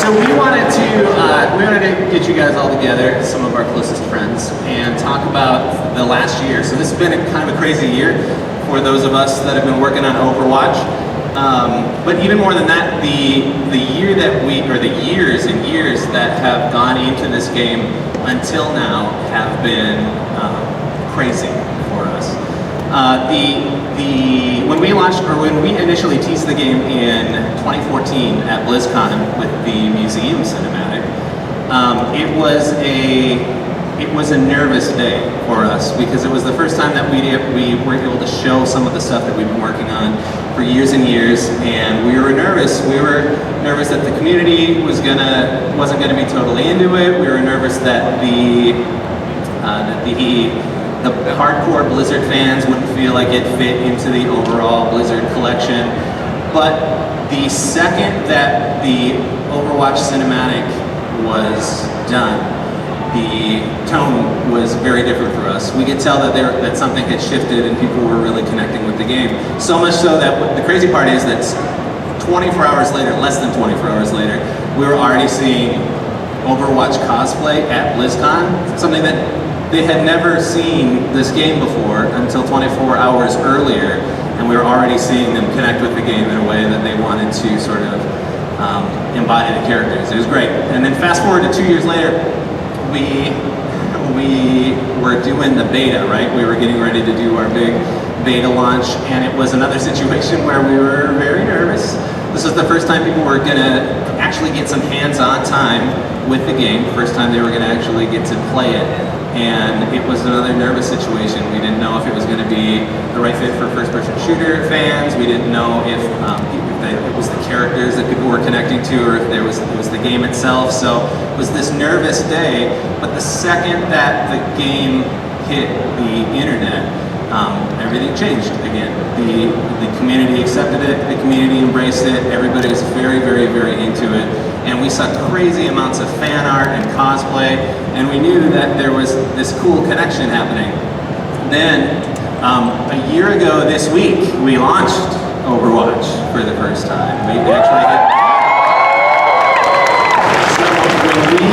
So we wanted to get you guys all together, some of our closest friends, and talk about the last year. So this has been a kind of a crazy year for those of us that have been working on Overwatch. But even more than that, the years and years that have gone into this game until now have been crazy for us. When we initially teased the game in 2014 at BlizzCon with the museum cinematic, it was a nervous day for us because it was the first time that we were able to show some of the stuff that we've been working on for years and years, and we were nervous. We were nervous that the community wasn't gonna be totally into it. We were nervous that the hardcore Blizzard fans wouldn't feel like it fit into the overall Blizzard collection. But the second that the Overwatch cinematic was done, the tone was very different for us. We could tell that something had shifted and people were really connecting with the game. So much so that the crazy part is that 24 hours later, less than 24 hours later, we were already seeing Overwatch cosplay at BlizzCon, something that they had never seen this game before until 24 hours earlier, and we were already seeing them connect with the game in a way that they wanted to sort of embody the characters. It was great. And then fast forward to 2 years later, we were doing the beta, right? We were getting ready to do our big beta launch, and it was another situation where we were very nervous. This was the first time people were gonna actually get some hands-on time with the game, first time they were gonna actually get to play it. And it was another nervous situation. We didn't know if it was going to be the right fit for first-person shooter fans. We didn't know if it was the characters that people were connecting to, or if it was the game itself. So it was this nervous day. But the second that the game hit the internet, everything changed again. The community accepted it. The community embraced it. Everybody was very, very, very into it. And we saw crazy amounts of fan art and cosplay, and we knew that there was this cool connection happening. Then, a year ago this week, we launched Overwatch for the first time. We actually when we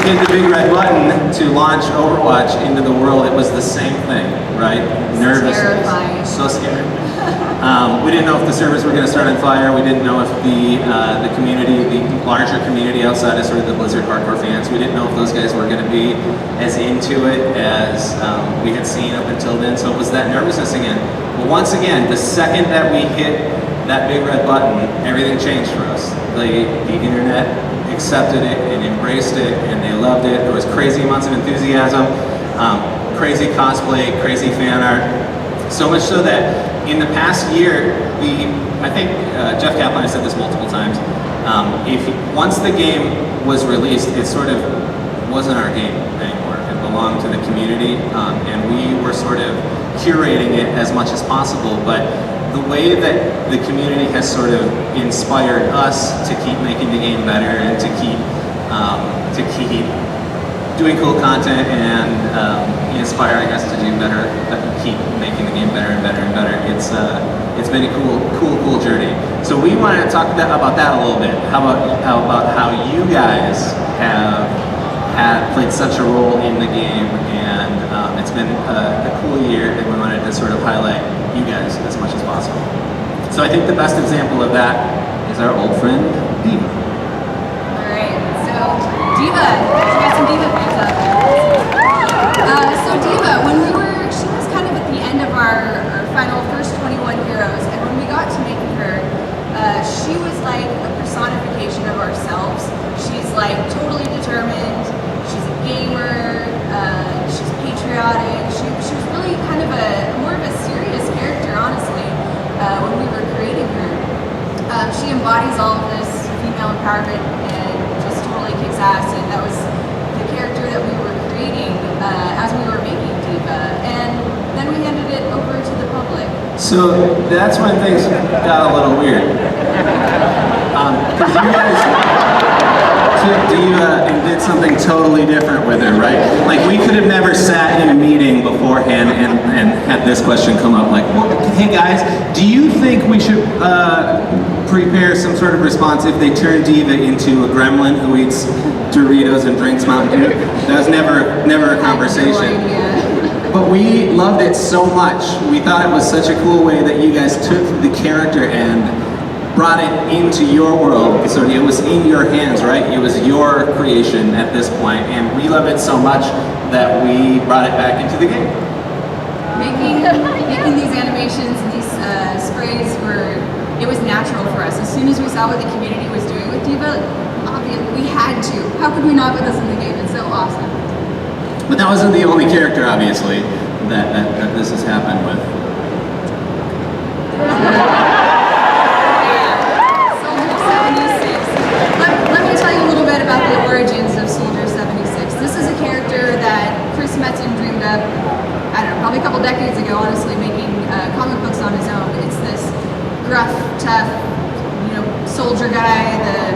hit the big red button to launch Overwatch into the world, it was the same thing, right? Nervous. Terrifying. So scary. We didn't know if the servers were going to start on fire. We didn't know if the community, the larger community outside of sort of the Blizzard hardcore fans, we didn't know if those guys were going to be as into it as we had seen up until then. So it was that nervousness again. But once again, the second that we hit that big red button, everything changed for us. The internet accepted it and embraced it, and they loved it. There was crazy amounts of enthusiasm, crazy cosplay, crazy fan art. So much so that in the past year, I think Jeff Kaplan has said this multiple times, once the game was released, it sort of wasn't our game anymore. It belonged to the community, and we were sort of curating it as much as possible. But the way that the community has sort of inspired us to keep making the game better and to keep doing cool content and inspiring us to do better, keep making the game better and better and better. It's been a cool journey. So we wanted to talk about that a little bit. How about how you guys have played such a role in the game, and it's been a cool year, and we wanted to sort of highlight you guys as much as possible. So I think the best example of that is our old friend Diva. All right, so Diva, we got some Diva fans out there. So Diva, she was kind of at the end of our final first 21 heroes, and when we got to make her, she was like a personification of ourselves. She's like totally determined, she's a gamer, she's patriotic, she was really kind of more of a serious character, honestly, when we were creating her. She embodies all of this female empowerment and just totally kicks ass, and that was the character that we were creating as we were making Diva, and then we handed it over to the public. So that's when things got a little weird. Because you guys took Diva and did something totally different with her, right? Like, we could have never sat in a meeting beforehand and had this question come up, like, well, hey guys, do you think we should prepare some sort of response if they turn Diva into a gremlin who eats Doritos and drinks Mountain Dew. That was never a conversation. But we loved it so much. We thought it was such a cool way that you guys took the character and brought it into your world. So it was in your hands, right? It was your creation at this point, and we loved it so much that we brought it back into the game. Making these animations and these sprays it was natural for us. As soon as we saw what the community was doing with Diva, obviously we had to. How could we not put this in the game? It's so awesome. But that wasn't the only character, obviously, that this has happened with. Let me tell you a little bit about the origins of Soldier 76. This is a character that Chris Metzen dreamed up, I don't know, probably a couple decades ago, honestly, making comic books on his own. It's this gruff, tough, soldier guy, the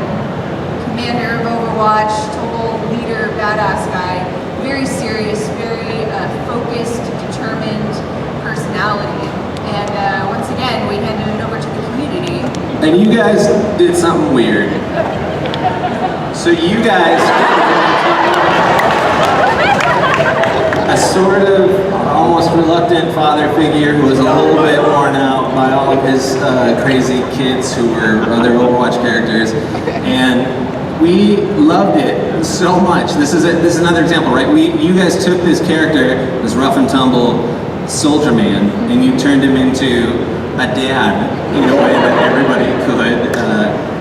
commander of Overwatch, total leader, badass guy. Very serious, very focused, determined personality. And once again, we handed it over to the community. And you guys did something weird. So you guys, a sort of almost reluctant father figure who was a little bit worn out by all of his crazy kids who were other Overwatch characters, and we loved it so much. This is another example, right? You guys took this character, this rough and tumble soldier man, and you turned him into a dad in a way that everybody could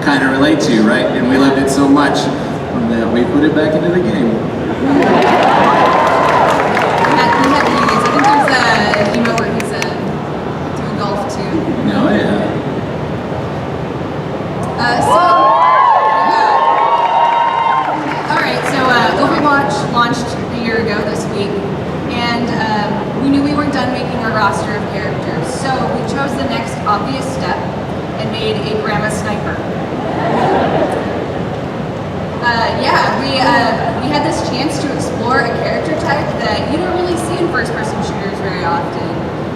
kind of relate to, right? And we loved it so much that we put it back into the game. We had meetings. I think there's a emo where he's doing golf too. Oh yeah. Overwatch launched a year ago this week, and we knew we weren't done making our roster of characters, so we chose the next obvious step and made a grandma sniper. We had this chance to explore a character type that you don't really see in first-person shooters very often.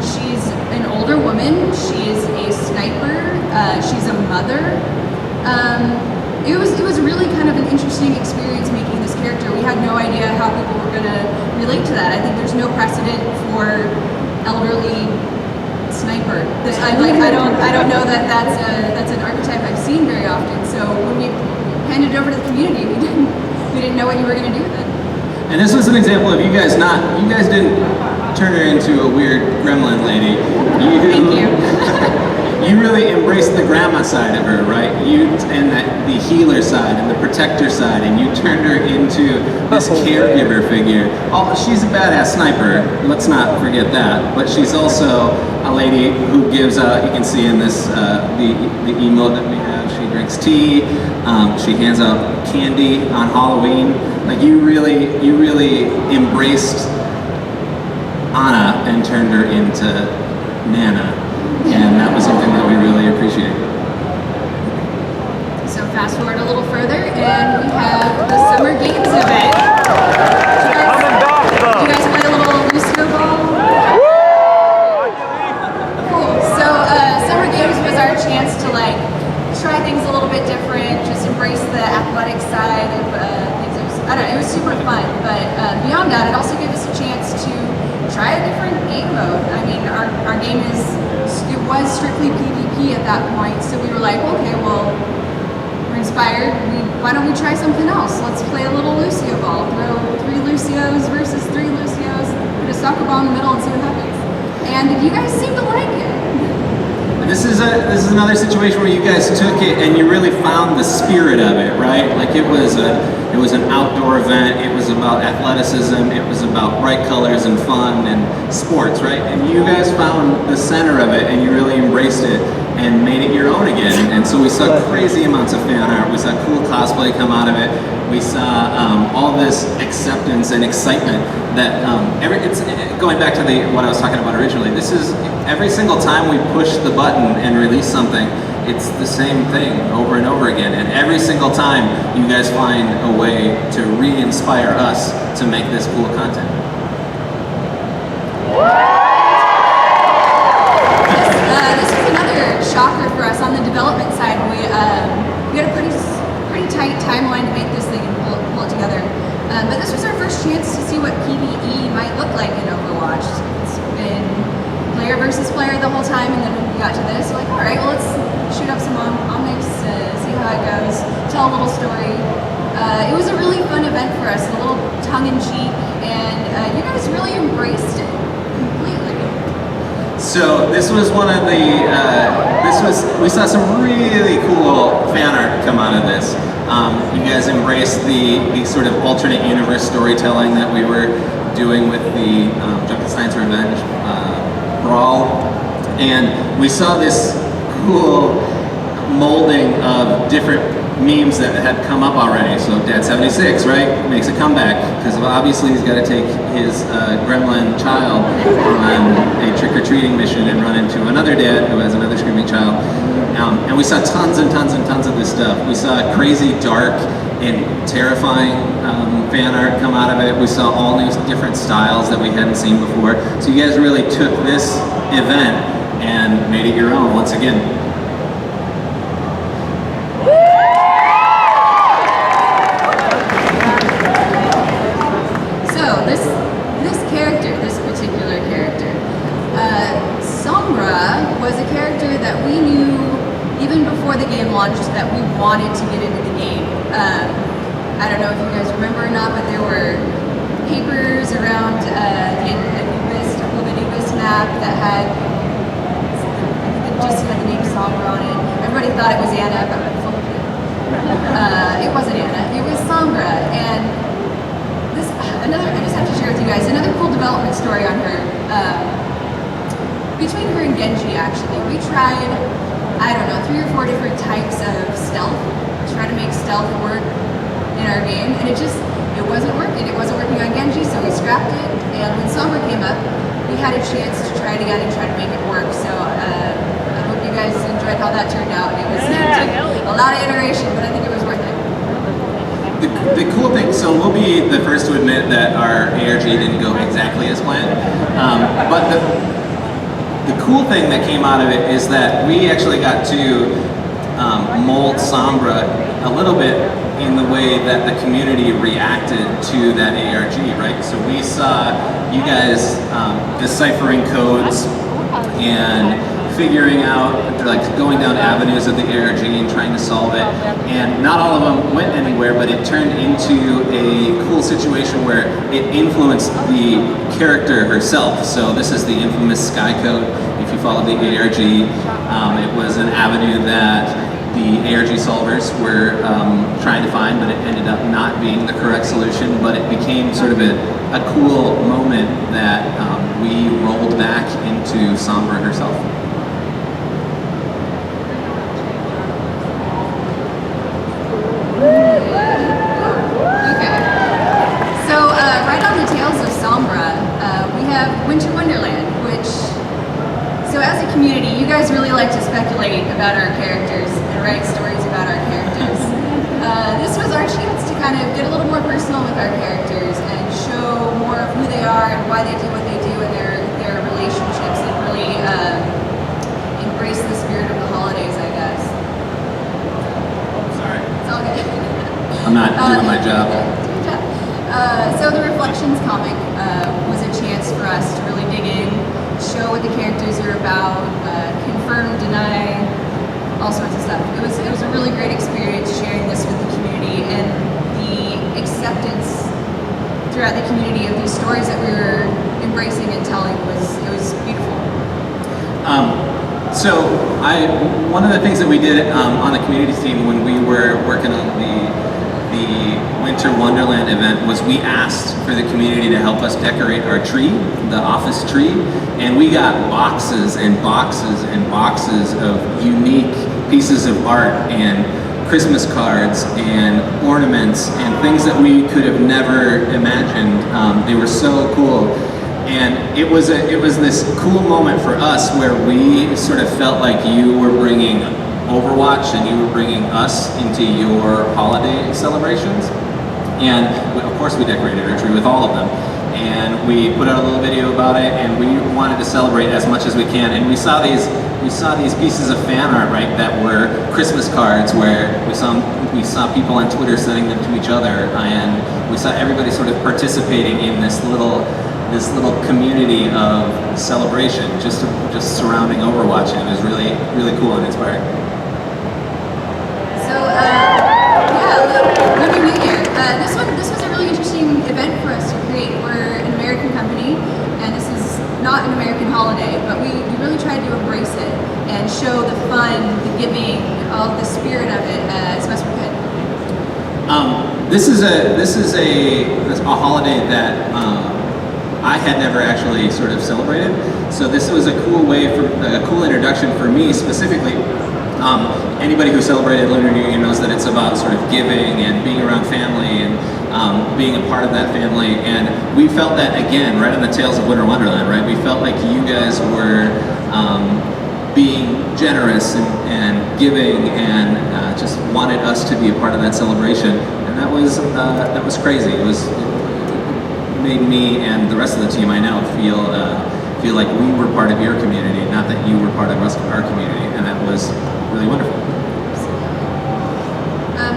She's an older woman, she's a sniper, she's a mother. It was really kind of an interesting experience making this character. We had no idea how people were going to relate to that. I think there's no precedent for elderly sniper. I don't know that that's an archetype I've seen very often. So when we handed it over to the community, we didn't know what you were going to do with it. And this was an example of you guys didn't turn her into a weird gremlin lady. Thank you. You really embraced the grandma side of her, right? The healer side and the protector side, and you turned her into this caregiver figure. Oh, she's a badass sniper. Let's not forget that. But she's also a lady who gives out. You can see in this the emote that we have. She drinks tea. She hands out candy on Halloween. Like you really embraced Anna and turned her into Nana. And that was something that we really appreciated. So fast forward a little further, and we have the Summer Games event. Did you guys play a little Lucio ball? Cool. So Summer Games was our chance to try things a little bit different, just embrace the athletic side of things. It was super fun. But beyond that, it also gave us a chance to try a different game mode. I mean, our game was strictly PvP at that point, so we were like, okay, well, we're inspired. Why don't we try something else? Let's play a little Lucio ball. Throw 3 Lucios versus 3 Lucios, put a soccer ball in the middle and see what happens. And you guys seem to like it. This is another situation where you guys took it and you really found the spirit of it, right? Like it was an outdoor event. It was about athleticism. It was about bright colors and fun and sports, right? And you guys found the center of it and you really embraced it and made it your own again. And so we saw crazy amounts of fan art. We saw cool cosplay come out of it. We saw all this acceptance and excitement that it's going back to what I was talking about originally. This is every single time we push the button and release something, it's the same thing over and over again. And every single time you guys find a way to re-inspire us to make this cool content. This was another shocker for us on the development side. tell a little story. It was a really fun event for us, a little tongue-in-cheek, and you guys really embraced it completely. So this was one of the, we saw some really cool fan art come out of this. You guys embraced the sort of alternate universe storytelling that we were doing with the Junkenstein's Revenge Brawl. And we saw this cool molding of different memes that had come up already. So Dad 76, right, makes a comeback because obviously he's got to take his gremlin child on a trick-or-treating mission and run into another dad who has another screaming child. And we saw tons and tons and tons of this stuff. We saw crazy, dark, and terrifying fan art come out of it. We saw all new different styles that we hadn't seen before. So you guys really took this event and made it your own once again. The game launched that we wanted to get into the game. I don't know if you guys remember or not, but there were papers around the Anubis map that had, I think it just had the name Sombra on it. Everybody thought it was Anna, but it wasn't Anna, it was Sombra. And this, I just have to share with you guys another cool development story on her. Between her and Genji, actually, we tried, I don't know, 3 or 4 different types of stealth, try to make stealth work in our game, and it wasn't working. It wasn't working on Genji, so we scrapped it, and when Sombra came up, we had a chance to try it again and try to make it work, so I hope you guys enjoyed how that turned out. It took a lot of iteration, but I think it was worth it. The cool thing, so we'll be the first to admit that our ARG didn't go exactly as planned, but the cool thing that came out of it is that we actually got to mold Sombra a little bit in the way that the community reacted to that ARG, right? So we saw you guys deciphering codes and figuring out, like going down avenues of the ARG and trying to solve it. And not all of them went anywhere, but it turned into a cool situation where it influenced the character herself. So this is the infamous Sky Code. If you follow the ARG, it was an avenue that the ARG solvers were trying to find, but it ended up not being the correct solution. But it became sort of a cool moment that we rolled back into Sombra herself. Winter Wonderland, which, so as a community, you guys really like to speculate about our characters and write stories about our characters. This was our chance to kind of get a little more personal with our characters and show more of who they are and why they do what they do in their relationships and really embrace the spirit of the holidays, I guess. Sorry. It's all good. I'm not doing my job. So the Reflections comic was a chance for us to really dig in, show what the characters are about, confirm, deny, all sorts of stuff. It was a really great experience sharing this with the community, and the acceptance throughout the community of these stories that we were embracing and telling was beautiful. So one of the things that we did on the community team when we were working on the Winter Wonderland event was we asked for the community to help us decorate our tree, the office tree, and we got boxes and boxes and boxes of unique pieces of art and Christmas cards and ornaments and things that we could have never imagined. They were so cool. And it was this cool moment for us where we sort of felt like you were bringing Overwatch and you were bringing us into your holiday celebrations. And of course we decorated our tree with all of them. And we put out a little video about it, and we wanted to celebrate as much as we can. And we saw these pieces of fan art, right, that were Christmas cards where we saw people on Twitter sending them to each other, and we saw everybody sort of participating in this little community of celebration just surrounding Overwatch, and it was really, really cool and inspiring. So spirit of it as best we could. This is a holiday that I had never actually sort of celebrated. So this was a cool way for a cool introduction for me specifically. Anybody who celebrated Lunar New Year knows that it's about sort of giving and being around family and being a part of that family. And we felt that again, right on the tails of Winter Wonderland, right? We felt like you guys were being generous and giving and just wanted us to be a part of that celebration. And that was crazy. It made me and the rest of the team I know feel like we were part of your community, not that you were part of our community, and that was really wonderful.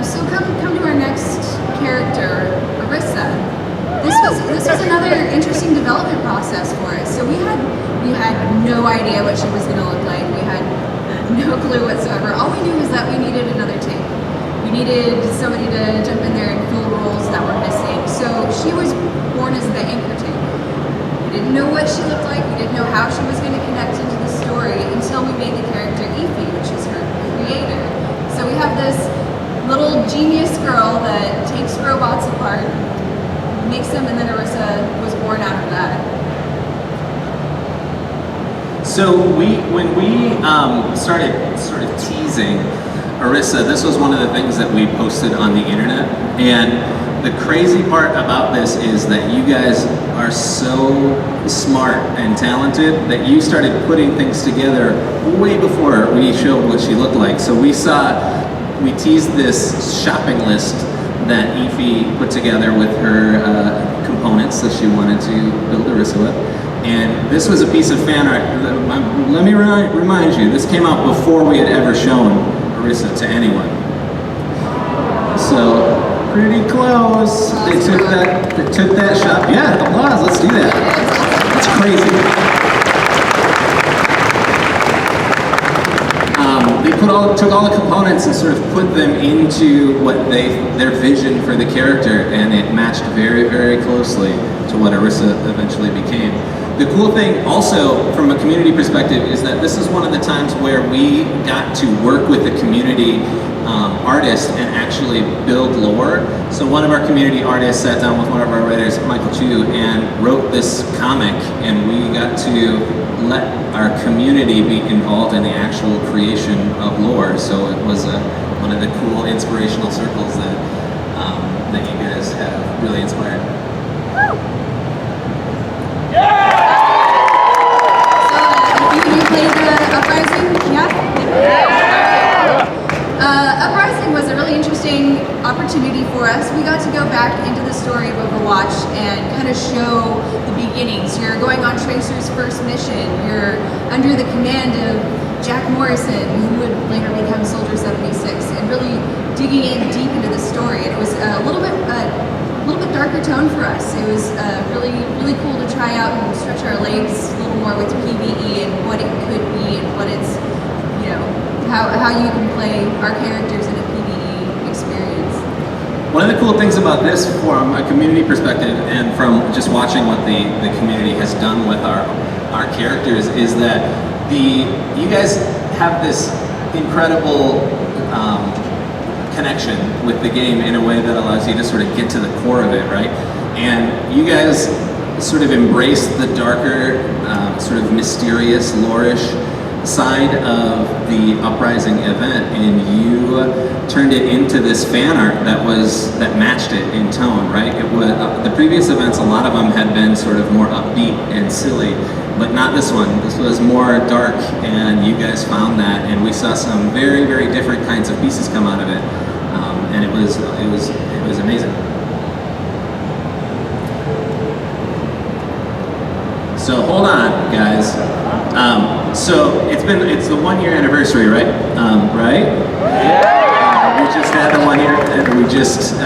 So come to our next character, Arissa. This was another interesting development process for us. So we had no idea what she was going to look like. We had no clue whatsoever. All we knew was that we needed another take. We needed somebody to jump in there and fill roles that were missing. So she was born as the anchor tank. We didn't know what she looked like. We didn't know how she was going to connect into the story until we made the character Ify, which is her creator. So we have this little genius girl that takes robots apart, makes them, and then Arissa was born out of that. So when we started sort of teasing Arissa, this was one of the things that we posted on the internet. And the crazy part about this is that you guys are so smart and talented that you started putting things together way before we showed what she looked like. So we teased this shopping list that Ify put together with her components that she wanted to build Arissa with. And this was a piece of fan art. Let me remind you, this came out before we had ever shown Arissa to anyone. So pretty close. They took that shot. Yeah, applause. Let's do that. That's crazy. They took all the components and sort of put them into their vision for the character, and it matched very, very closely to what Arissa eventually became. The cool thing also from a community perspective is that this is one of the times where we got to work with the community artist and actually build lore. So one of our community artists sat down with one of our writers, Michael Chu, and wrote this comic, and we got to let our community be involved in the actual creation of lore. So it was one of the cool inspirational circles that you guys have really inspired. You played Uprising? Yeah? Uprising was a really interesting opportunity for us. We got to go back into the story of Overwatch and kind of show the beginnings. You're going on Tracer's first mission. You're under the command of Jack Morrison, who would later become Soldier 76, and really digging in deep into the story. And it was a little bit darker tone for us. It was really, really cool to try out and stretch our legs a little more with PvE and what it could be and what it's, how you can play our characters in a PvE experience. One of the cool things about this from a community perspective and from just watching what the community has done with our characters is that you guys have this incredible connection with the game in a way that allows you to sort of get to the core of it, right? And you guys sort of embrace the darker, sort of mysterious, lore-ish side of the Uprising event, and you turned it into this fan art that matched it in tone, right? It was the previous events, a lot of them had been sort of more upbeat and silly, but not this one. This was more dark, and you guys found that, and we saw some very, very different kinds of pieces come out of it, and it was amazing. So hold on, guys. So it's the 1 year anniversary, right? Right? Yeah. We just had the 1 year, and we just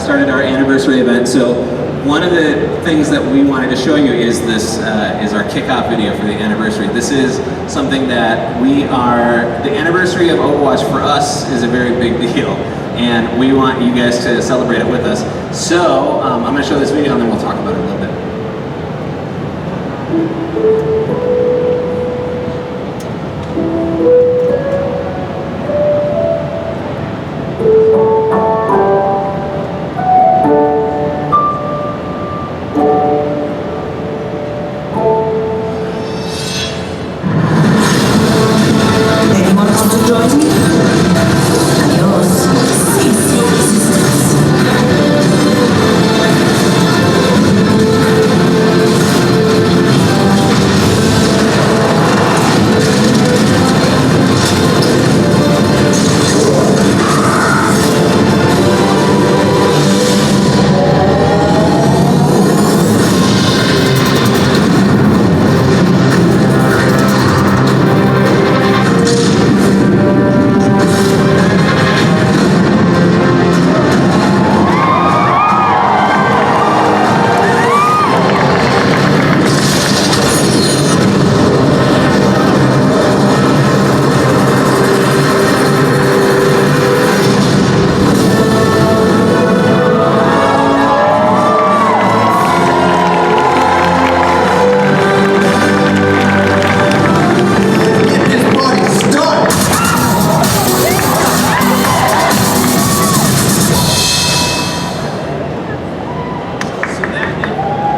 started our anniversary event. So one of the things that we wanted to show you is this is our kickoff video for the anniversary. This is something that the anniversary of Overwatch for us is a very big deal, and we want you guys to celebrate it with us. So I'm going to show this video, and then we'll talk about it a little bit.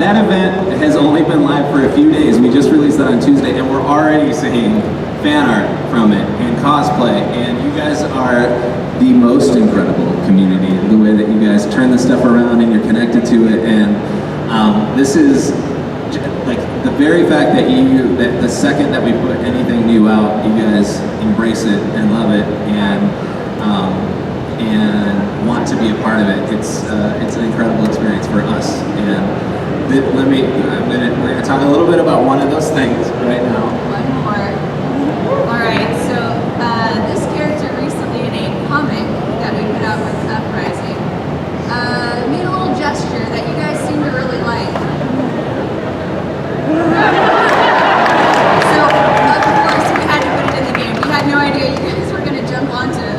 that event has only been live for a few days. We just released that on Tuesday, and we're already seeing fan art from it and cosplay. And you guys are the most incredible community. The way that you guys turn this stuff around and you're connected to it, and this is like the very fact that that the second that we put anything new out, you guys embrace it and love it and want to be a part of it. It's an incredible experience for us. And we're gonna talk a little bit about one of those things right now. One more. All right. So this character recently in a comic that we put out with Uprising made a little gesture that you guys seem to really like. So of course we had to put it in the game. We had no idea you guys were gonna jump onto it.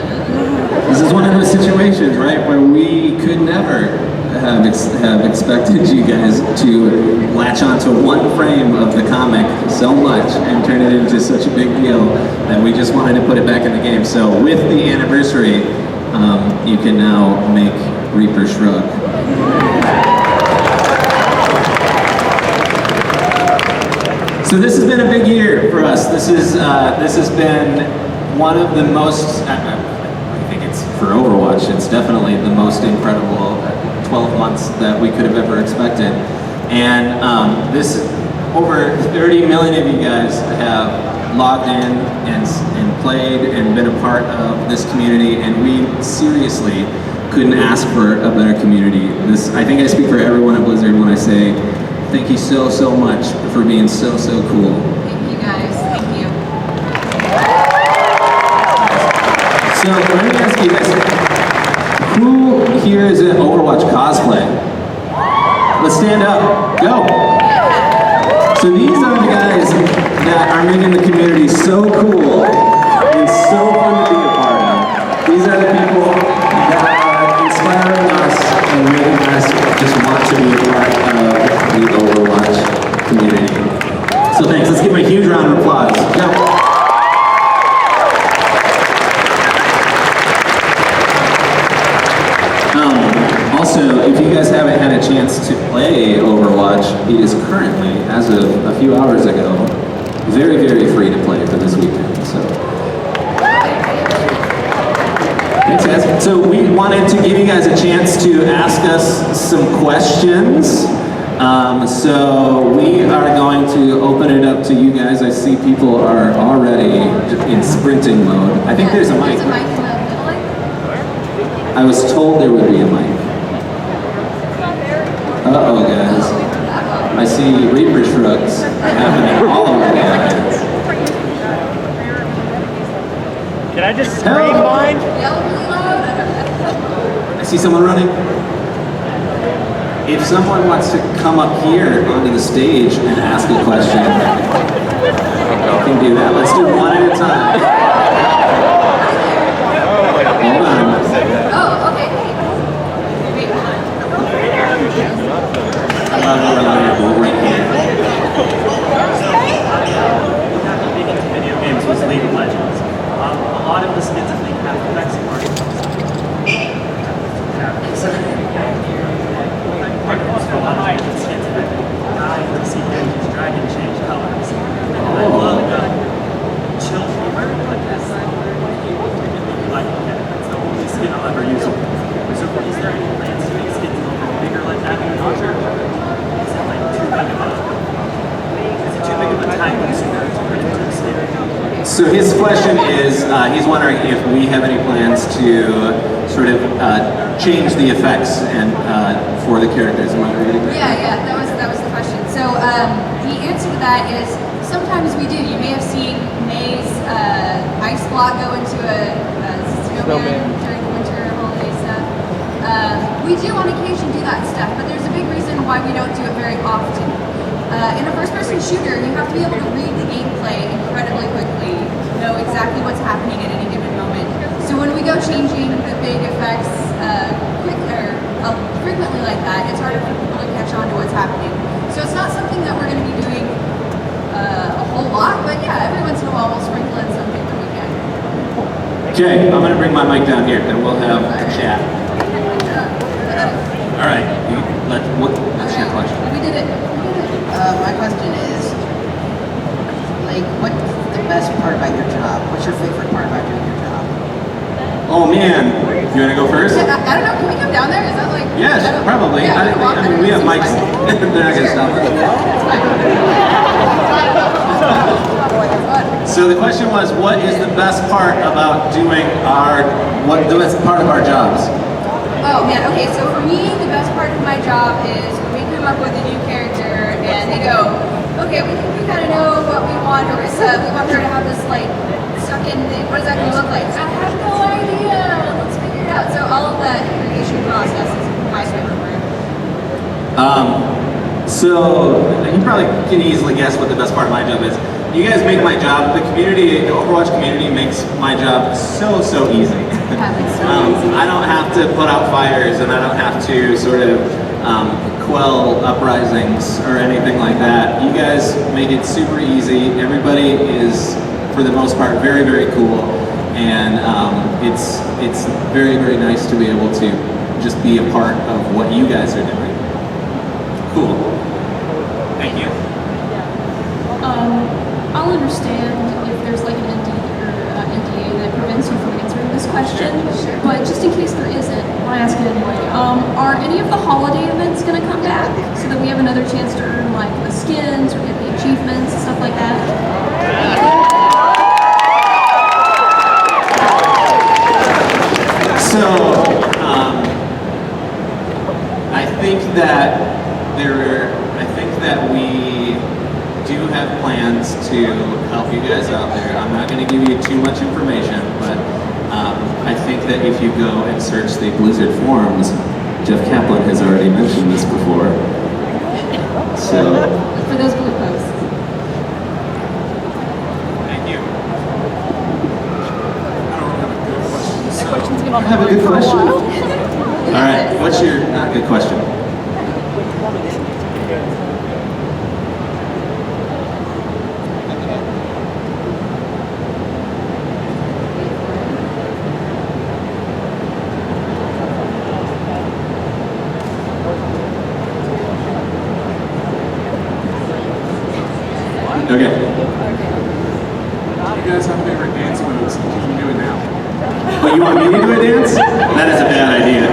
This is one of those situations, right, where we could never have expected you guys to latch onto one frame of the comic so much and turn it into such a big deal that we just wanted to put it back in the game. So with the anniversary, you can now make Reaper shrug. So this has been a big year for us. This has been one of the most, I think it's for Overwatch, it's definitely the most incredible 12 months that we could have ever expected. And over 30 million of you guys have logged in and played and been a part of this community, and we seriously couldn't ask for a better community. I think I speak for everyone at Blizzard when I say thank you so much for being so cool. Thank you guys. Thank you. So let me ask you this. Who here is an Overwatch cosplay? Let's stand up. Go. So these are the guys that are making the community so cool and so fun to be a part of. These are the people that are inspiring us and making us just want to be a part of the Overwatch community. So thanks. Let's give them a huge round of applause. Go. Also, if you guys haven't had a chance to play Overwatch, it is currently, as of a few hours ago, very free to play for this weekend. So, thanks guys. So we wanted to give you guys a chance to ask us some questions. So we are going to open it up to you guys. I see people are already in sprinting mode. I think there's a mic. There's a mic in the middle. I was told there would be a mic. Uh-oh, guys. I see Reaper shrugs happening all over the audience. Can I just scream mine? Yell really loud. I see someone running. If someone wants to come up here onto the stage and ask a question, you can do that. Let's do one at a time. Hold on. Oh, okay. Wait, hold on. I love the reliable right here. Video games was League of Legends. A lot of the skins I think have effects of art. A lot of the skins have died to see Genji's dragon change colors. And I love chill humor like this. Like, that's the only skin I'll ever use. So is there any plans to make skins a little bit bigger like that in the future? Is it like too big of a time consumer to bring it to the skin? So his question is, he's wondering if we have any plans to sort of change the effects and for the characters. Am I reading that? Yeah, that was the question. So the answer to that is sometimes we do. You may have seen May's ice block go into a snowman during the winter holiday stuff. We do on occasion do that stuff, but there's a big reason why we don't do it very often. In a first-person shooter, you have to be able to read the gameplay incredibly quickly, know exactly what's happening at any given moment. So when we go changing the big effects frequently like that, it's harder for people to catch on to what's happening. So it's not something that we're going to be doing a whole lot, but yeah, every once in a while we'll sprinkle in something when we can. Okay, I'm going to bring my mic down here and we'll have a chat. All right. What's your question? We did it. My question is, like, what's the best part about your job? What's your favorite part about doing your job? Oh man, you want to go first? I don't know. Can we come down there? Is that like? Yes, probably. Yeah, I mean, we have mics. They're not gonna stop us. So the question was, what is the best part about doing the best part of our jobs? Oh man, okay, so for me, the best part of my job is we come up with a new character and they go, okay, we think we kind of know what we want Arissa, we want her to have this like suck-in thing, what is that going to look like? I have no idea, let's figure it out. So all of that creation process is my favorite part. So you probably can easily guess what the best part of my job is. You guys make my job, the Overwatch community makes my job so easy. I don't have to put out fires and I don't have to sort of quell uprisings or anything like that. You guys make it super easy. Everybody is, for the most part, very cool, and it's very nice to be able to just be a part of what you guys are doing. Cool. Thank you. I'll understand if there's like an NDA that prevents you from answering this question, but just in case there isn't, I'll ask it anyway. Are any of the holiday events going to come back so that we have another chance to earn like the skins or get the achievements and stuff like that? So, I think that we do have plans to help you guys out there. I'm not going to give you too much information, but I think that if you go and search the Blizzard forums, Jeff Kaplan has already mentioned this before. So, For those blue posts. thank you. I Have a good question. All right, what's your not good question? Okay. You guys have favorite dance moves? You can do it now. But you want me to do a dance? That is a bad idea.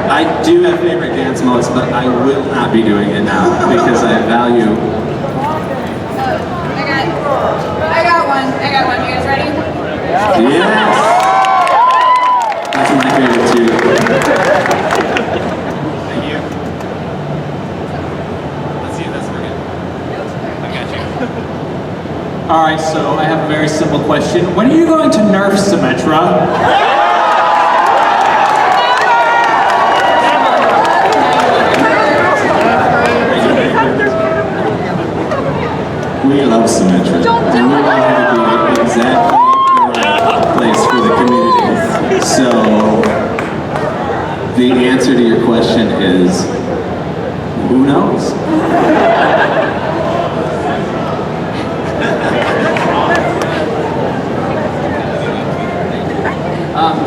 I do have favorite dance modes, but I will not be doing it now because I value. I got one. You guys ready? Yes! That's my favorite too. Thank you. Let's see if that's working. I got you. All right, so I have a very simple question. When are you going to nerf Symmetra? We love Symmetra. And we want her to be exactly the right place for the community. So, the answer to your question is, who knows?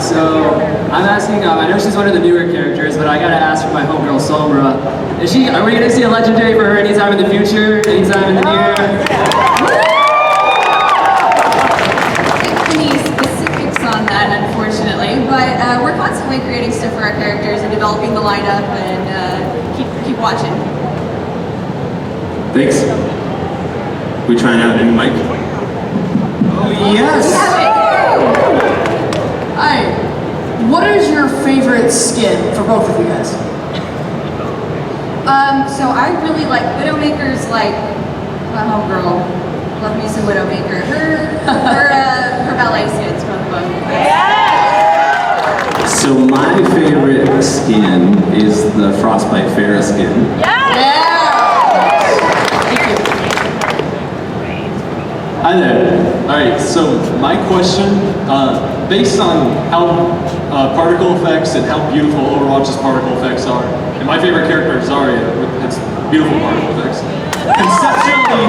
So I'm asking, I know she's one of the newer characters, but I gotta ask for my homegirl Sombra. Are we gonna see a legendary for her anytime in the future? Anytime in the near? Any specifics on that, unfortunately, but we're constantly creating stuff for our characters and developing the lineup and keep watching. Thanks. We trying out a new mic? Oh, yes! Hi. What is your favorite skin for both of you guys? So I really like Widowmaker's, like, my homegirl. Love me some Widowmaker. Her ballet skin's from the book. So my favorite skin is the Frostbite Farah skin. Hi there. All right, so my question, based on how particle effects and how beautiful Overwatch's particle effects are, and my favorite character is Zarya with its beautiful particle effects. Conceptually,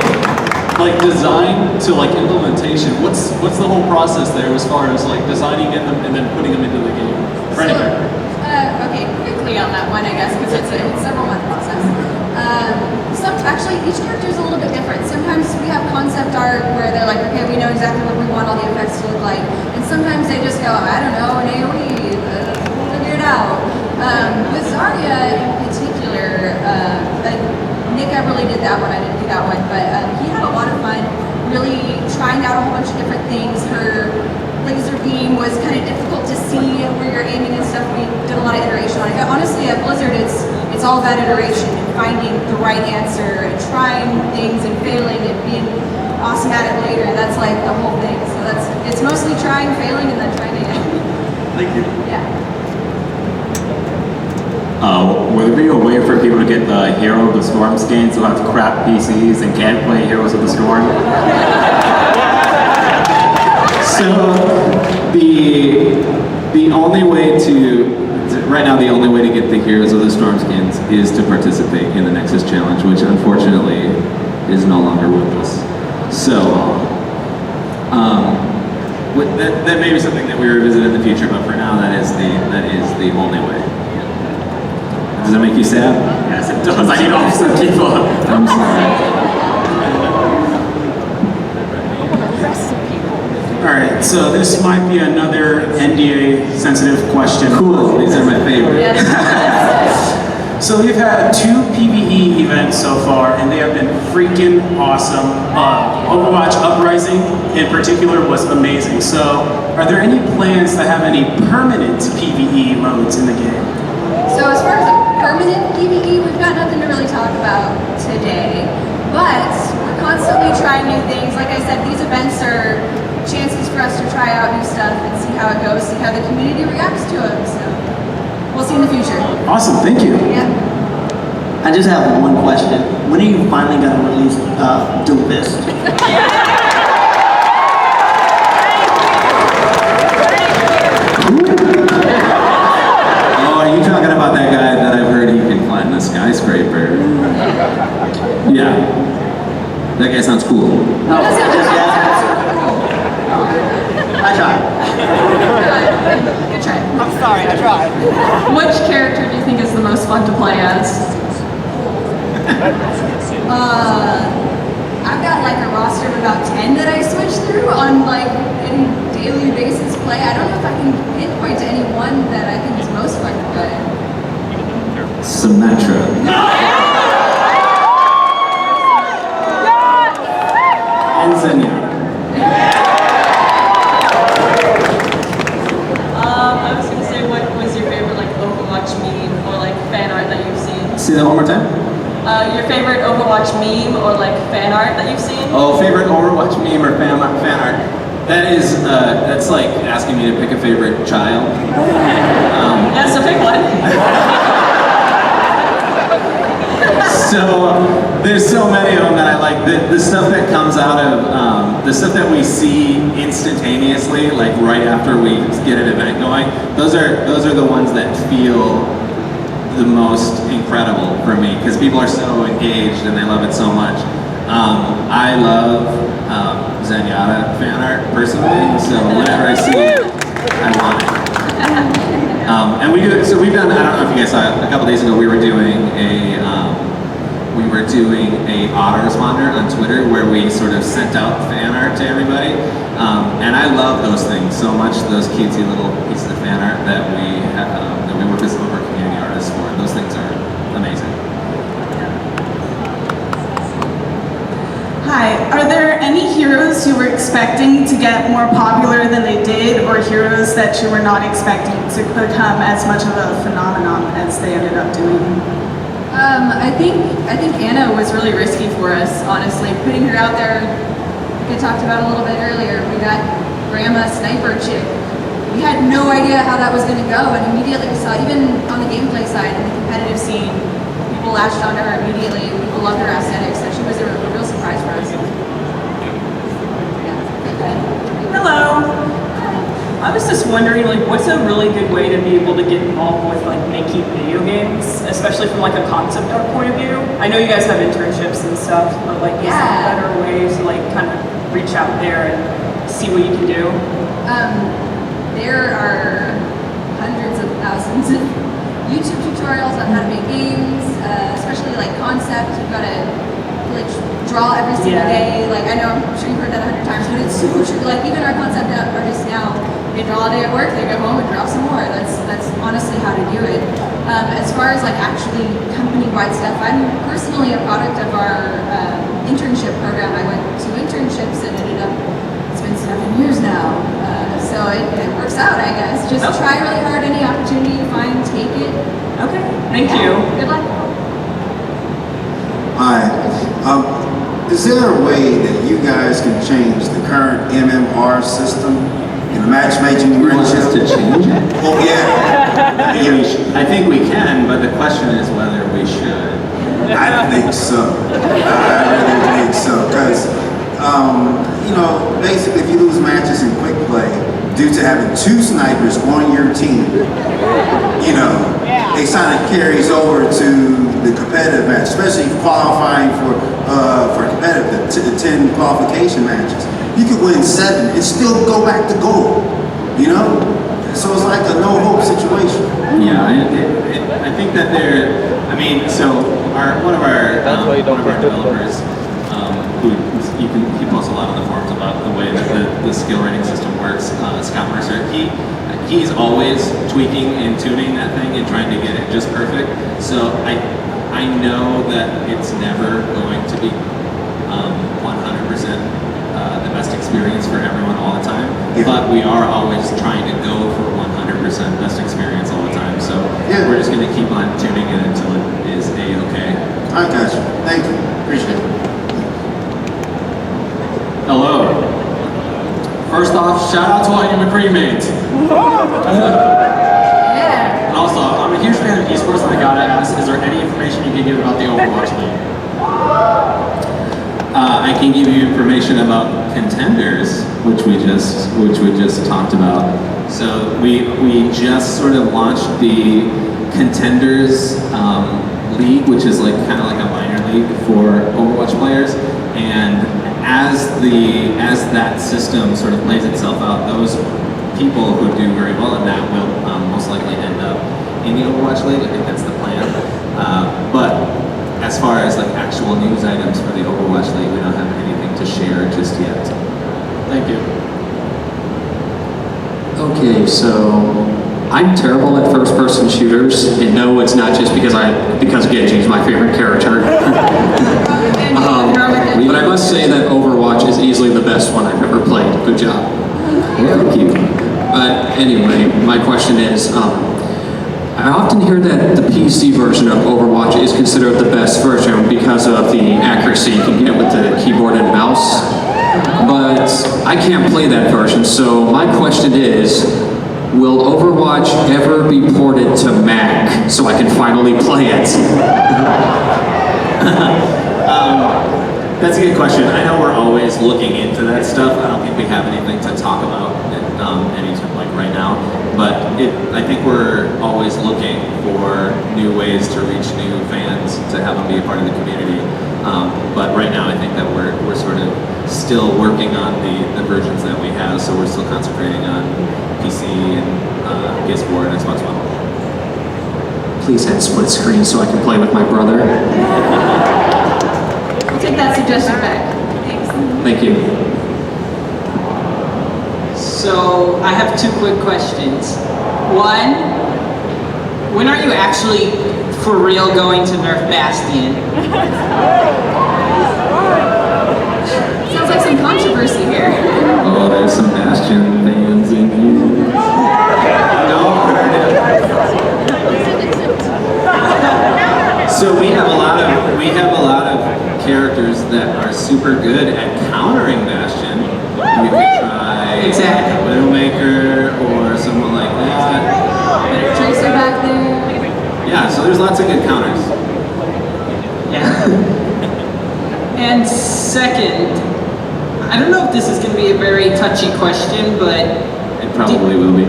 like design to like implementation, what's the whole process there as far as like designing them and then putting them into the game for any character? Okay, quickly on that one, I guess, because it's really did that one. I didn't do that one, but he had a lot of fun. Really trying out a whole bunch of different things. Her laser beam was kind of difficult to see where you're aiming and stuff. We did a lot of iteration on it. Honestly, at Blizzard, it's all about iteration and finding the right answer and trying things and failing and being awesome at it later. That's like the whole thing. So it's mostly trying, failing, and then trying again. Thank you. Yeah. Would there be a way for people to get the Hero of the Storm skins who have crap PCs and can't play Heroes of the Storm? So the only way to right now the only way to get the Heroes of the Storm skins is to participate in the Nexus Challenge, which unfortunately is no longer with us. So that may be something that we revisit in the future, but for now that is the only way. Does that make you sad? Yes, it does. I need to offset people. I'm sorry. Alright, so this might be another NDA sensitive question. Cool, these are my favorite. So we've had 2 PvE events so far, and they have been freaking awesome. Overwatch Uprising in particular was amazing. So are there any plans to have any permanent PvE modes in the game? So as far as a permanent PvE, we've got nothing to really talk about today, but we're constantly trying new things. Like I said, these events are chances for us to try out new stuff and see how it goes, see how the community reacts to it. So we'll see in the future. Awesome, thank you. Yeah. I just have one question. When are you finally going to release Dual Fist? Oh, are you talking about that guy that I've heard he can climb the skyscraper? Yeah. That guy sounds cool. I tried. Good try. I'm sorry, I tried. Which character do you think is the most fun to play as? I've got like a roster of about 10 that I switch through on like any daily basis play. I don't know if I can pinpoint to any one that I think is most fun to play. Symmetra. And Zenyatta. I was gonna say, what was your favorite like Overwatch meme or like fan art that you've seen? Say that one more time. Your favorite Overwatch meme or like fan art that you've seen? Oh, favorite Overwatch meme or fan art? That is, that's like asking me to pick a favorite child. Yeah, so pick one. So there's so many of them that I like. The stuff that comes out of, the stuff that we see instantaneously, like right after we get an event going, those are the ones that feel the most incredible for me, because people are so engaged and they love it so much. I love Zenyatta fan art personally, so whenever I see it, I want it. And we've done, I don't know if you guys saw it, a couple days ago we were doing a autoresponder on Twitter where we sort of sent out fan art to everybody. And I love those things so much, those cutesy little pieces of fan art that we work as over community artists for. Those things are amazing. Hi, are there any heroes you were expecting to get more popular than they did, or heroes that you were not expecting to become as much of a phenomenon as they ended up doing? I think Anna was really risky for us, honestly. Putting her out there, like I talked about a little bit earlier, we got Grandma Sniper Chick. We had no idea how that was going to go, and immediately we saw, even on the gameplay side, in the competitive scene, people latched onto her immediately, and people loved her aesthetics, so she was a real surprise for us. Hello. I was just wondering, like, what's a really good way to be able to get involved with like making video games, especially from like a concept art point of view? I know you guys have internships and stuff, but like, is there better ways to like kind of reach out there and see what you can do? There are hundreds of thousands of YouTube tutorials on how to make games, especially like concept. You've got to like draw every single day. Like, I know, I'm sure you've heard that 100 times, but it's super true. Like, even our concept artists now, they draw a day at work, they go home and draw some more. That's honestly how to do it. As far as like actually company-wide stuff, I'm personally a product of our try really hard. Any opportunity you find, take it. Okay, thank you. Good luck. Hi. Is there a way that you guys can change the current MMR system in the matchmaking ratio? To change it? Oh, yeah. I think we can, but the question is whether we should. I think so. I really think so. Because, you know, basically if you lose matches in quick play due to having 2 snipers on your team, you know, it kind of carries over to the competitive match, especially qualifying for competitive, the 10 qualification matches. You could win 7 and still go back to gold, you know? So it's like a no-hope situation. Yeah, I think that one of our developers, he posts a lot on the forums about the way that the skill rating system works. Scott Mercer, he's always tweaking and tuning that thing and trying to get it just perfect. So I know that it's never going to be 100% the best experience for everyone all the time, but we are always trying to go for 100% best experience all the time. So we're just going to keep on tuning it until it is A-okay. I got you. Thank you. Appreciate it. Hello. First off, shout out to all you McCree mates. Yeah. And also, I'm a huge fan of esports, and I gotta ask, is there any information you can give about the Overwatch League? I can give you information about contenders, which we just talked about. So we just sort of launched the contenders league, which is like kind of like a minor league for Overwatch players. And as that system sort of plays itself out, those people who do very well in that will most likely end up in the Overwatch league. I think that's the plan. But as far as like actual news items for the Overwatch league, we don't have anything to share just yet. Thank you. Okay, so I'm terrible at first-person shooters, and no, it's not just because Genji is my favorite character. But I must say that Overwatch is easily the best one I've ever played. Good job. Thank you. But anyway, my question is, I often hear that the PC version of Overwatch is considered the best version because of the accuracy you can get with the keyboard and mouse. But I can't play that version, so my question is, will Overwatch ever be ported to Mac so I can finally play it? That's a good question. I know we're always looking into that stuff. I don't think we have anything to talk about right now, but I think we're always looking for new ways to reach new fans, to have them be a part of the community. But right now, I think that we're sort of still working on the versions that we have, so we're still concentrating on PC and PS4 and Xbox One. Please hit split screen so I can play with my brother. We'll take that suggestion back. Thanks. Thank you. So I have 2 quick questions. One, when are you actually for real going to nerf Bastion? Sounds like some controversy here. Oh, there's some Bastion fans in here. Don't hurt him. So we have a lot of characters that are super good at countering Bastion. You could try Widowmaker or someone like that. Tracer back there. Yeah, so there's lots of good counters. Yeah. And second, I don't know if this is going to be a very touchy question, but it probably will be.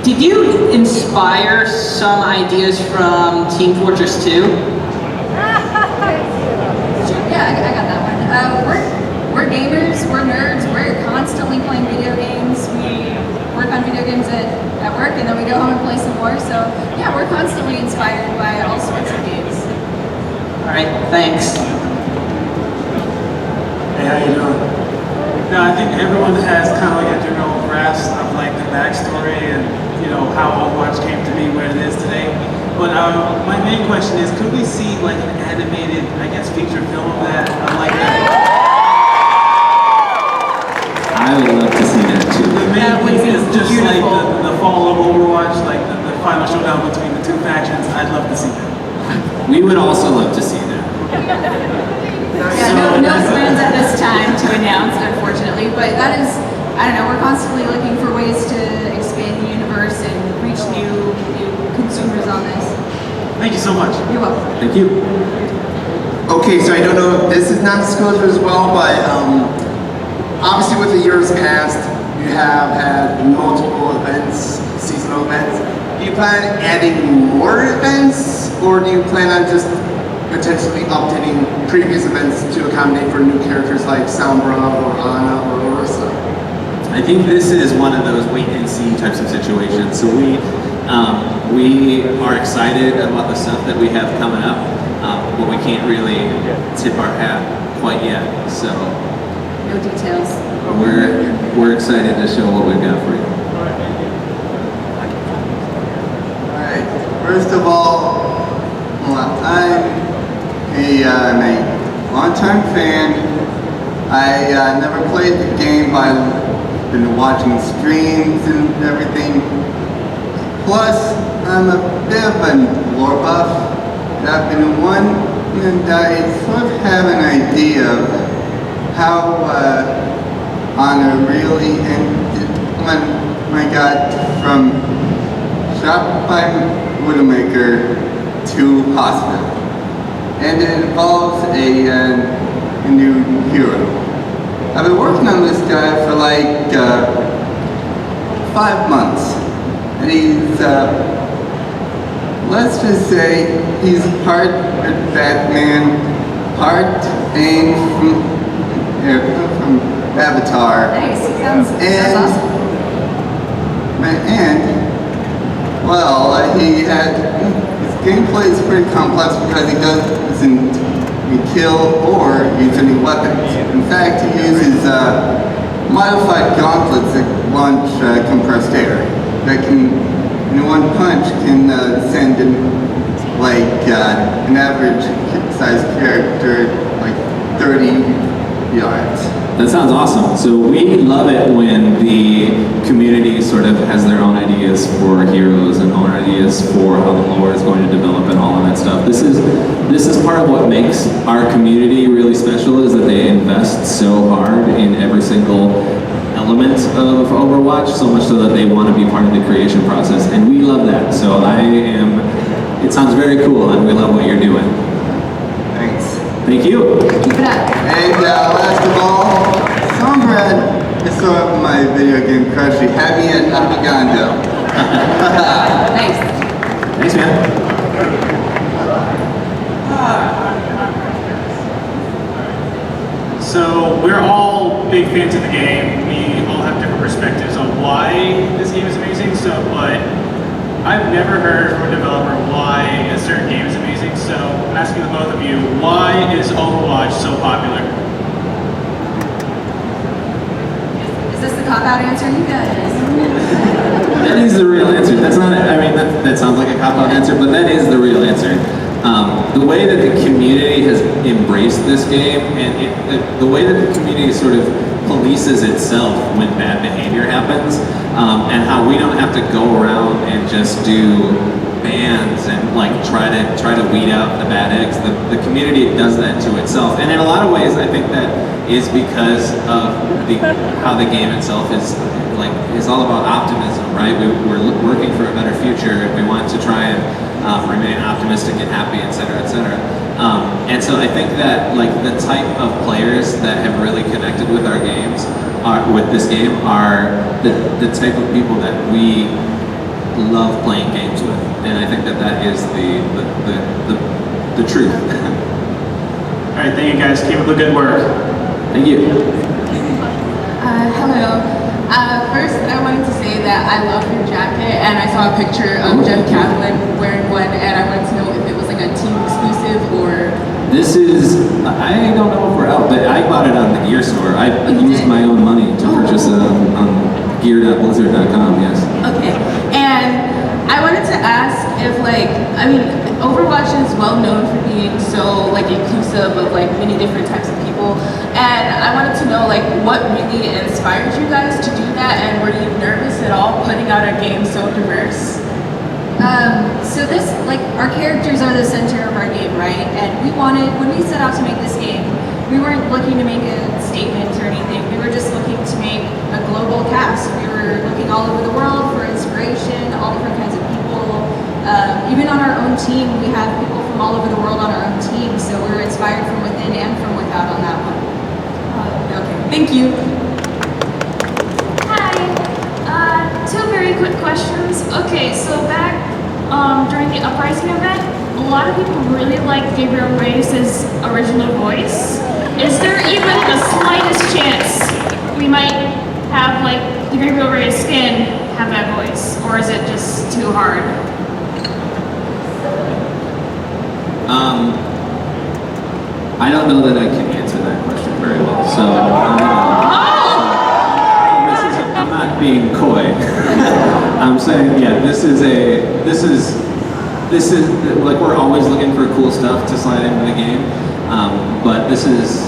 Did you inspire some ideas from Team Fortress 2? Yeah, I got that one. We're gamers, we're nerds, we're constantly playing video games. We work on video games at work, and then we go home and play some more. So yeah, we're constantly inspired by all sorts of games. All right, thanks. Hey, how you doing? No, I think everyone has kind of like a general grasp of like the backstory and how Overwatch came to be where it is today. But my main question is, could we see like an animated, I guess, feature film of that, like that? I would love to see that too. The main thing is just like the fall of Overwatch, like the final showdown between the two factions. I'd love to see that. We would also love to see that. Yeah, no plans at this time to announce, unfortunately, but that is, I don't know, we're constantly looking for ways to expand the universe and reach new consumers on this. Thank you so much. You're welcome. Thank you. Okay, so I don't know if this is not disclosure as well, but obviously with the years past, you have had multiple events, seasonal events. Do you plan on adding more events, or do you plan on just potentially updating previous events to accommodate for new characters like Sombra or Ana or Orisa? I think this is one of those wait and see types of situations. So we are excited about the stuff that we have coming up, but we can't really tip our hat quite yet. So No details. we're excited to show what we've got for you. Alright, first of all, I'm a long-time fan. I never played the game, but I've been watching streams and everything. Plus, I'm a bit of a lore buff. I've been and I sort of have an idea of how Ana really ended when I got from shop by Widowmaker to hospital. And it involves a new hero. I've been working on this guy for like 5 months. And he's, let's just say, he's part Batman, part Aang from Avatar. Nice, sounds awesome. Well, his gameplay is pretty complex because he doesn't kill or use any weapons. In fact, he uses modified gauntlets that launch compressed air that can, in one punch, can send in like an average sized character like 30 yards. That sounds awesome. So we love it when the community sort of has their own ideas for heroes and own ideas for how the lore is going to develop and all of that stuff. This is part of what makes our community really special, is that they invest so hard in every single element of Overwatch, so much so that they want to be part of the creation process, and we love that. So it sounds very cool, and we love what you're doing. Thanks. Thank you. Keep it up. And last of all, Sombra is sort of my video game crush. She had me at Apagando. Nice. Thanks, man. So we're all big fans of the game. We all have different perspectives on why this game is amazing. But I've never heard from a developer why a certain game is amazing. So I'm asking the both of you, why is Overwatch so popular? Is this the cop-out answer? You got it. That is the real answer. That's not, I mean, that sounds like a cop-out answer, but that is the real answer. The way that the community has embraced this game, and the way that the community sort of polices itself when bad behavior happens, and how we don't have to go around and just do bans and like try to weed out the bad eggs. The community does that to itself, and in a lot of ways, I think that is because of how the game itself is all about optimism, right? We're working for a better future, and we want to try and remain optimistic and happy, etc., etc. And so I think that like the type of players that have really connected with our games, with this game, are the type of people that we love playing games with, and I think that is the truth. All right, thank you guys. Keep up the good work. Thank you. Hello. First, I wanted to say that I love your jacket, and I saw a picture of Jeff Kaplan wearing one, and I wanted to know if it was like a team exclusive or... This is, I don't know if we're out, but I bought it on the gear store. I used my own money to purchase it on gear.blizzard.com, yes. Okay, and I wanted to ask if like, I mean, Overwatch is well known for being so like inclusive of like many different types of people, and I wanted to know like what really inspired you guys to do that, and were you nervous at all putting out a game so diverse? So this, like, our characters are the center of our game, right? And when we set out to make this game, we weren't looking to make a statement or anything. We were just looking to make a global cast. We were looking all over the world for inspiration, all different kinds of people. Even on our own team, we have people from all over the world on our own team, so we're inspired from within and from without on that one. Okay, thank you. Two very quick questions. Okay, so back during the Uprising event, a lot of people really like Gabriel Reyes' original voice. Is there even the slightest chance we might have like the Gabriel Reyes skin have that voice, or is it just too hard? I don't know that I can answer that question very well, so I'm not being coy. I'm saying, yeah, this is like we're always looking for cool stuff to slide into the game, but this is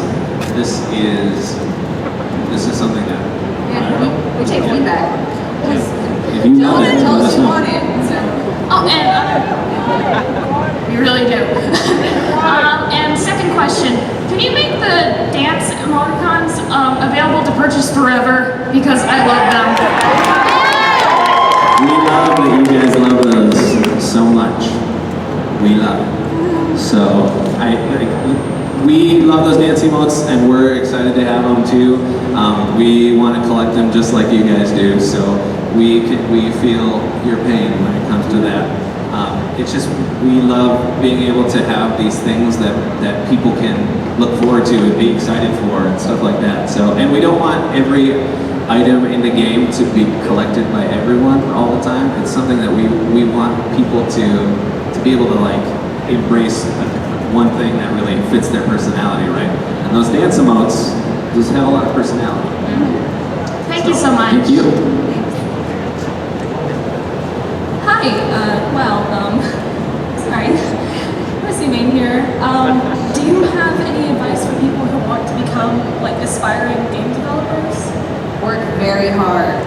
something that We take feedback. if you want it, Tell let us us you know. want it. So. Oh, and you really do. And second question, can you make the dance emoticons available to purchase forever? Because I love them. We love that you guys love those so much. We love it. So we love those dance emotes, and we're excited to have them too. We want to collect them just like you guys do. So we feel your pain when it comes to that. It's just we love being able to have these things that people can look forward to and be excited for and stuff like that. So, and we don't want every item in the game to be collected by everyone all the time. It's something that we want people to be able to like embrace one thing that really fits their personality, right? And those dance emotes just have a lot of personality. Thank you so much. Thank you. Hi, sorry, what's your name here? Do you have any advice for people who want to become like aspiring game developers? Work very hard.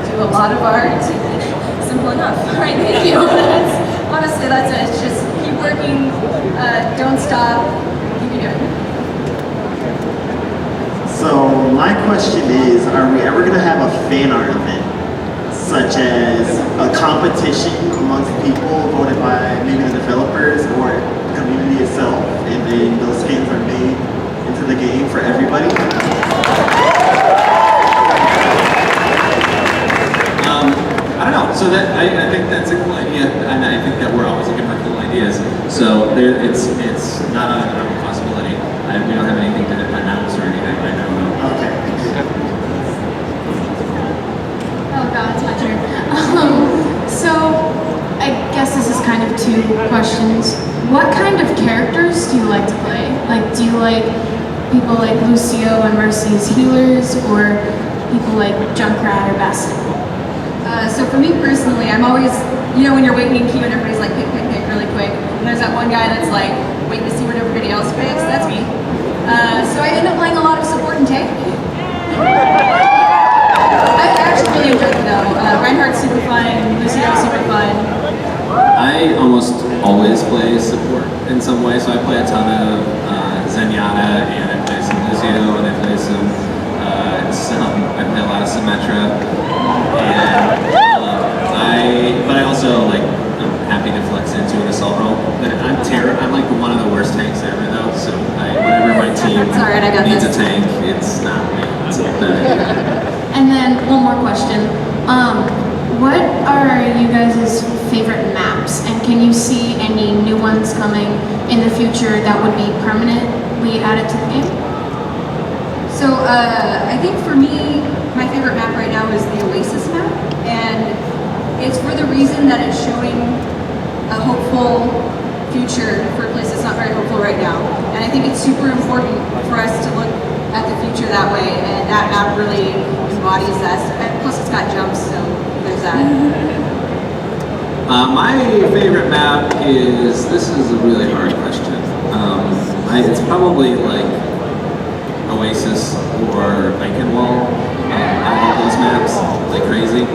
Do a lot of art. Simple enough. All right, thank you. Honestly, that's it. It's just keep working. Don't stop. Keep it going. So my question is, are we ever going to have a fan art event? Such as a competition amongst people voted by maybe the developers or the community itself, and then those skins are made into the game for everybody? I don't know. So that I think that's a cool idea, and I think that we're always looking for cool ideas. So it's not a possibility. We don't have anything to announce or anything right now. Okay. Oh God, it's my turn. So I guess this is kind of two questions. What kind of characters do you like to play? Like, do you like people like Lucio and Mercy as healers, or people like Junkrat or Bastion? So for me personally, I'm always, when you're waiting in queue and everybody's like pick really quick, and there's that one guy that's like waiting to see what everybody else picks. That's me. So I end up playing a lot of support and tank. I actually really enjoy them though. Reinhardt's super fun, Lucio's super fun. I almost always play support in some way, so I play a ton of Zenyatta, and I play some Lucio, and I play I play a lot of Symmetra, and but I also like I'm happy to flex into an assault role. But I'm like one of the worst tanks ever though. So whenever my team needs a tank, it's not me. It's not that idea. And then one more question. What are you guys' favorite maps, and can you see any new ones coming in the future that would be permanently added to the game? So I think for me, my favorite map right now is the Oasis map, and it's for the reason that it's showing a hopeful future for a place that's not very hopeful right now. And I think it's super important for us to look at the future that way, and that map really embodies that. And plus it's got jumps, so there's that. My favorite map this is a really hard question. It's probably like Oasis or Engen. I love those maps like crazy.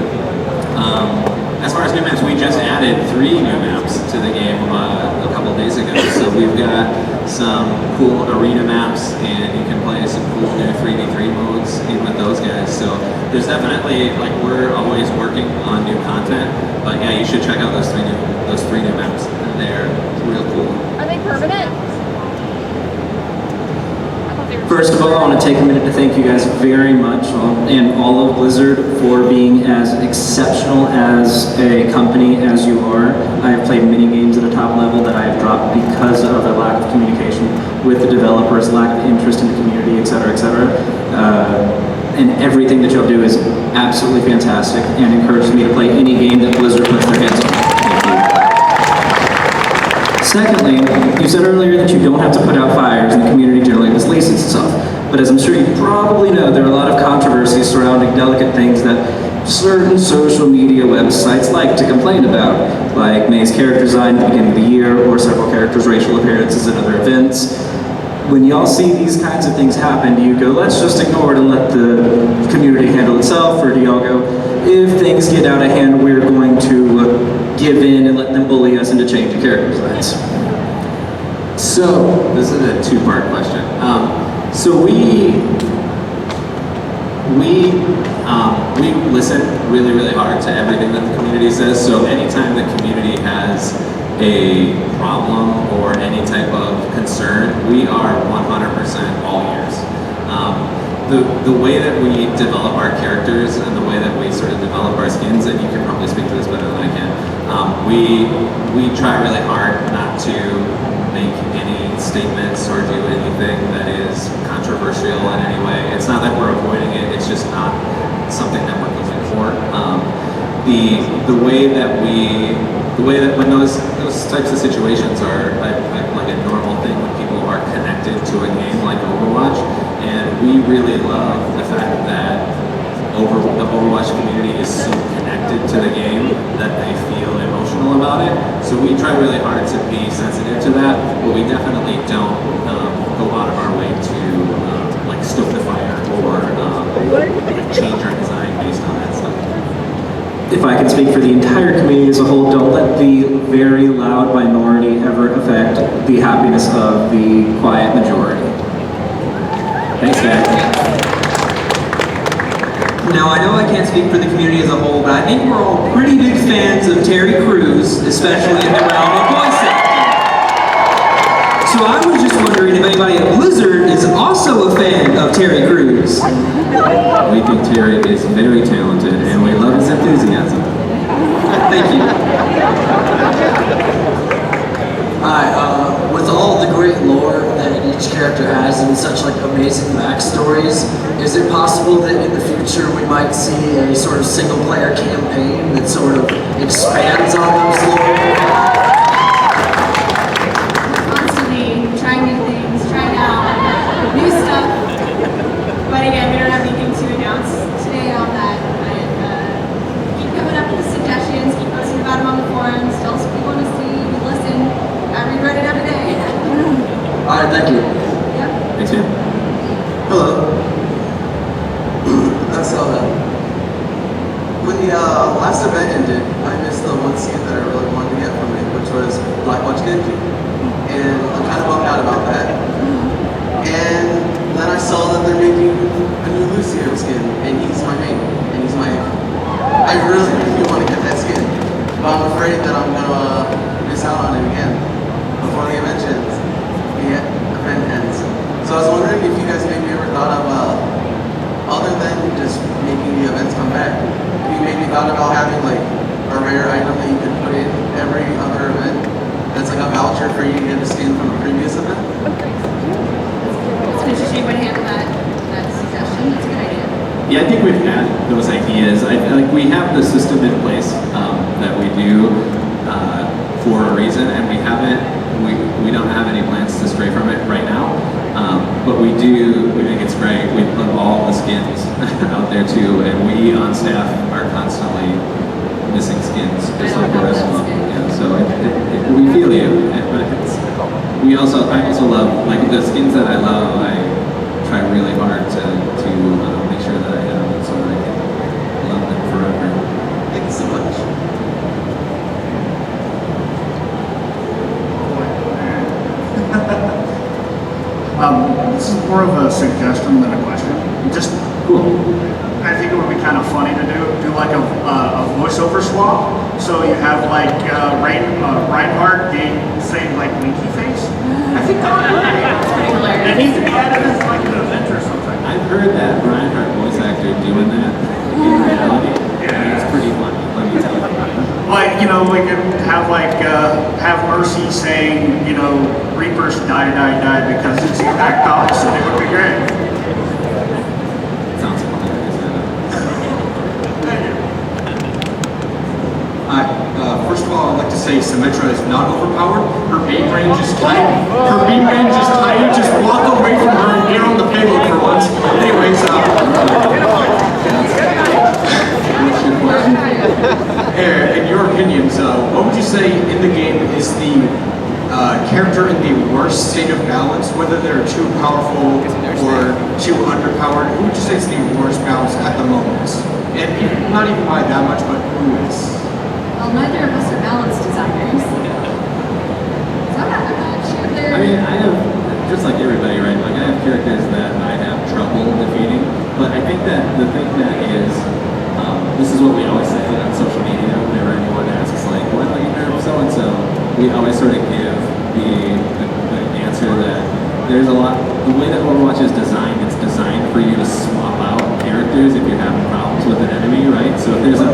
As far as new maps, we just added 3 new maps to the game a couple days ago. So we've got some cool arena maps, and you can play some cool new 3v3 modes in with those guys. So there's definitely, like, we're always working on new content. But yeah, you should check out those three new maps. They're real cool. Are they permanent? First of all, I want to take a minute to thank you guys very much, and all of Blizzard, for being as exceptional as a company as you are. I have played many games at a top level that I have dropped because of a lack of communication with the developers, lack of interest in the community, etc., etc. And everything that y'all do is absolutely fantastic and encourages me to play any game that Blizzard puts their hands on. Secondly, you said earlier that you don't have to put out fires and the community generally misleads itself. But as I'm sure you probably know, there are a lot of controversies surrounding delicate things that certain social media websites like to complain about, like May's character design at the beginning of the year, or several characters' racial appearances at other events. When y'all see these kinds of things happen, do you go, let's just ignore it and let the community handle itself, or do y'all go, if things get out of hand, we're going to give in and let them bully us into changing character designs? So, this is a 2-part question. So we listen really, really hard to everything that the community says. So anytime the community has a problem or any type of concern, we are 100% all ears. The way that we develop our characters and the way that we sort of develop our skins, and you can probably speak to this better than I can, we try really hard not to make any statements or do anything that is controversial in any way. It's not that we're avoiding it, it's just not something that we're looking for. The way that when those types of situations are like a normal thing when people are connected to a game like Overwatch, and we really love the fact that the Overwatch community is so connected to the game that they feel emotional about it. So we try really hard to be sensitive to that, but we definitely don't go out of our way to like stoke the fire or change our design based on that stuff. If I can speak for the entire community as a whole, don't let the very loud minority ever affect the happiness of the quiet majority. Thanks, guys. Now, I know I can't speak for the community as a whole, but I think we're all pretty big fans of Terry Crews, especially in the realm of voice acting. So I was just wondering if anybody at Blizzard is also a fan of Terry Crews. We think Terry is very talented, and we love his enthusiasm. Thank you. Hi, with all the great lore that each character has and such like amazing backstories, is it possible that in the future we might see a sort of single-player campaign that sort of expands on those lore? Constantly trying new things, trying out new stuff. But again, we don't have anything to announce today on that. Keep coming up with the suggestions, keep posting about them on the forums, tell us what you want to see, we listen. I read it every day. Alright, thank you. Yep. Thanks, man. Hello. That's when the last event ended, I missed the one scene that I really wanted to get from it, which was Blackwatch Genji. And I'm kind of bummed out about that. And then I saw that they're making a new Lucio skin, and he's my main, and he's my... I really do want to get that skin, but I'm afraid that I'm going to miss out on it again before the event ends. So I was wondering if you guys maybe ever thought of, other than just making the events come back, have you maybe thought about having like a rare item that you could put in every other event that's like a voucher for you to get a skin from a previous event? It's an interesting way to handle that suggestion. That's a good idea. Yeah, I think we've had those ideas. We have the system in place that we do for a reason, and we don't have any plans to stray from it right now. But we think it's great. We love all the skins out there too, and we on staff are constantly missing skins, just like the rest of them. we feel you. But I also love, like the skins that I love, I try really hard to make sure that I have them so that I can love them forever. Thank you so much. This is more of a suggestion than a question. Just cool. I think it would be kind of funny to do like a voiceover swap. So you have like Reinhardt being saying like Winky Face. I think that would be hilarious. It needs to be added as like an event or something. I've heard that Reinhardt voice actor doing that in reality. Yeah, it's pretty funny. Let me tell you. Like, you know, we could have like have Mercy saying, you know, Reapers die because it's the exact opposite. It would be great. Sounds hilarious. Hi. First of all, I'd like to say Symmetra is not overpowered. Her beam range is tiny. Her beam range is tiny. Just walk away from her and get on the payload for once. Anyways, in your opinions, what would you say in the game is the character in the worst state of balance, whether they're too powerful or too underpowered? Who would you say is the worst balance at the moment? And not even by that much, but who is? Well, neither of us are balance designers. So I'm not sure I mean, I have, just like everybody, right? Like I have characters that I have trouble defeating, but I think that the thing that is, this is what we always say on social media whenever anyone asks, like, why don't you nerf so-and-so? We always sort of give the answer that there's a lot, the way that Overwatch is designed, it's designed for you to swap out characters if you're having problems with an enemy, right? So if there's a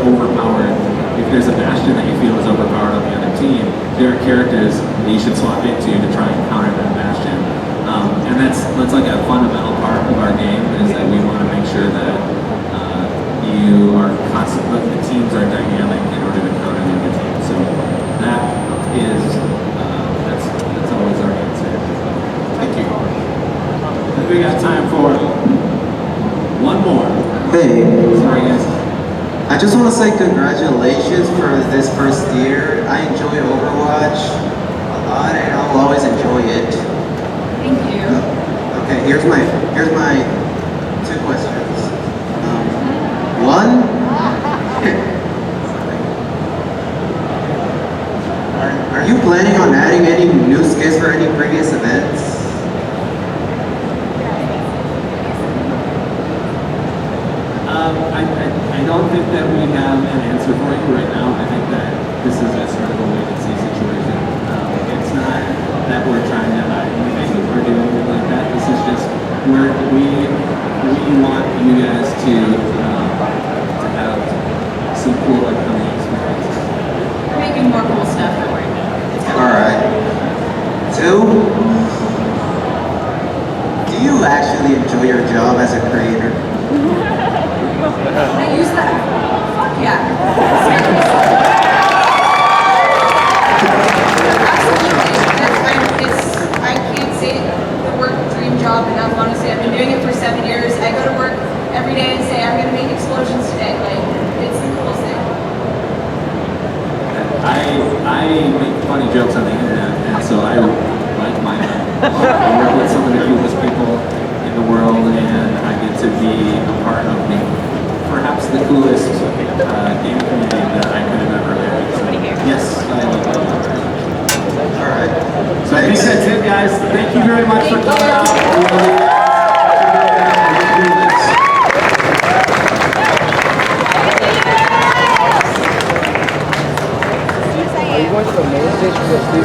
Bastion that you feel is overpowered on the other team, there are characters that you should swap into to try and counter that Bastion. And that's like a fundamental part of our game, is that we want to make sure that you are constantly, the teams are dynamic in order to counter the other team. So that is, that's always our answer. Thank you. I think we got time for one more. Hey. Sorry guys. I just want to say congratulations for this first year. I enjoy Overwatch a lot and I'll always enjoy it. Thank you. Okay, here's my two questions. One, are you planning on adding any new skins for any previous events? I don't think that we have an answer for you right now. I think that this is a sort of a wait-and-see situation. It's not that we're trying to hide anything or do anything like that. This is just where we want you guys to have some cool upcoming experiences. We're making more cool stuff, don't worry. Alright. Two, do you actually enjoy your job as a creator? I use that. Fuck yeah. Absolutely. I can't say the work dream job enough, honestly. I've been doing it for 7 years. I go to work every day and say, I'm going to make explosions today. Like, it's the coolest thing. I make funny jokes on the internet, and so I like my I work with some of the coolest people in the world, and I get to be a part of perhaps the coolest game community that I could have ever lived. So, yes, I love that. Alright. So I think that's it, guys. Thank you very much for coming out.